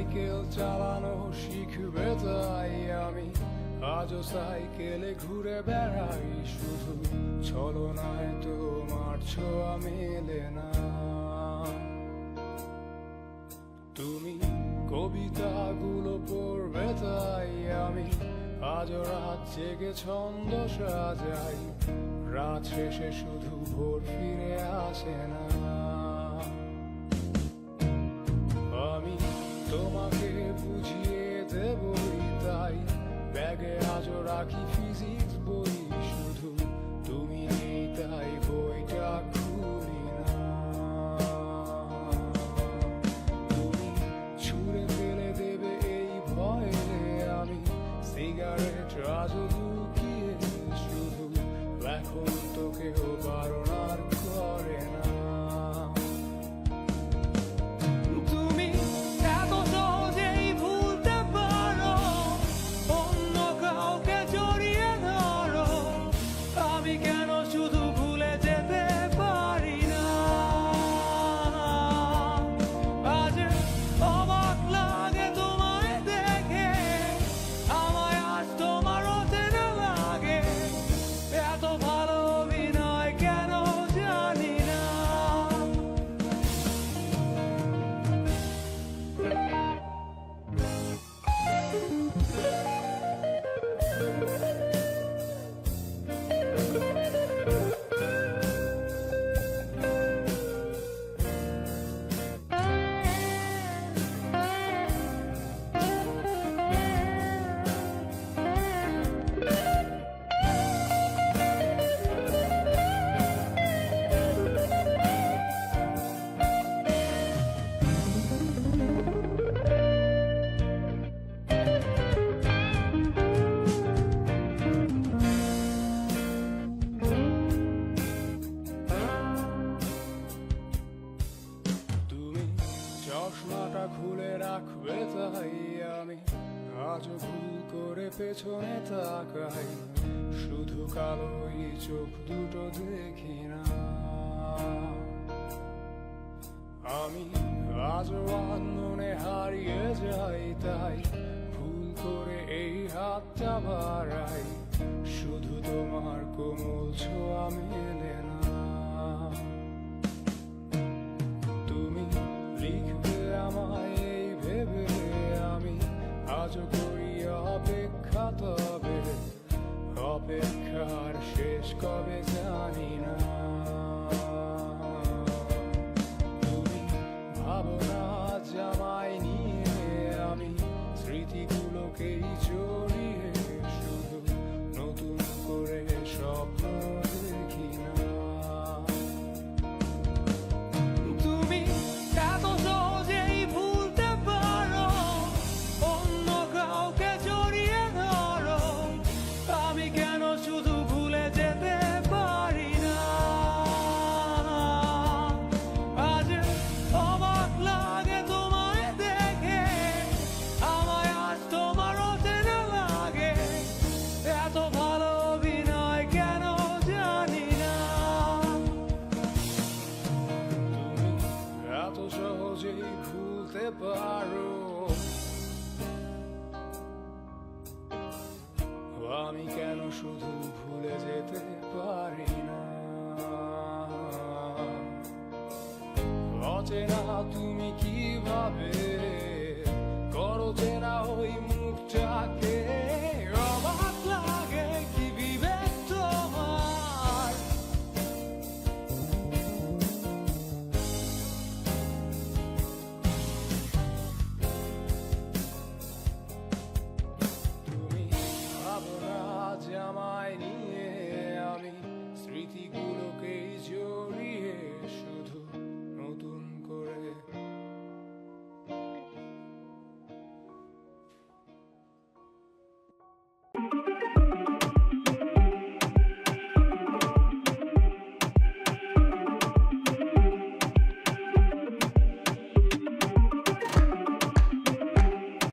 Cycle চালানো শিখবে তাই আমি আজও সাইকেলে ঘুরে বেড়াই, শুধু ছলনায় তোমার ছোঁয়া মেলে না। তুমি কবিতাগুলো পড়বে তাই আমি আজও রাত জেগে ছন্দ সাজাই, রাত শেষে শুধু ভোর ফিরে আসে না। আমি তোমাকে বুঝিয়ে দেবই তাই ব্যাগে আজও রাখি ফিজিক্স বই, শুধু তুমি নেই তাই বইটা খুলি না। তুমি ছুঁড়ে ফেলে দেবে এই ভয়ে আমি সিগারেট আজও লুকিয়ে, শুধু এখন তো কেউ বারণ আর করে না। চশমাটা খুলে রাখবে তাই আমি আজও ভুল করে পেছনে তাকাই, শুধু কালোই চোখ দুটো দেখি না। আমি আজও আনমনে হারিয়ে যাই তাই ভুল করে এই হাতটা বাড়াই, শুধু তোমার কোমল ছোঁয়া মেলে না। তুমি লিখবে আমায় এই ভেবে আমি আজও করি অপেক্ষা, তবে অপেক্ষার শেষ কবে জানি না। তুমি ভাবো না জামাই নিয়ে আমি স্মৃতিগুলোকেই জড়িয়ে, শুধু নতুন করে স্বপ্ন দেখি না। এত সহজেই ভুলতে পারো, আমি কেন শুধু ভুলে যেতে পারি না। অচেনা তুমি কিভাবে করো চেনা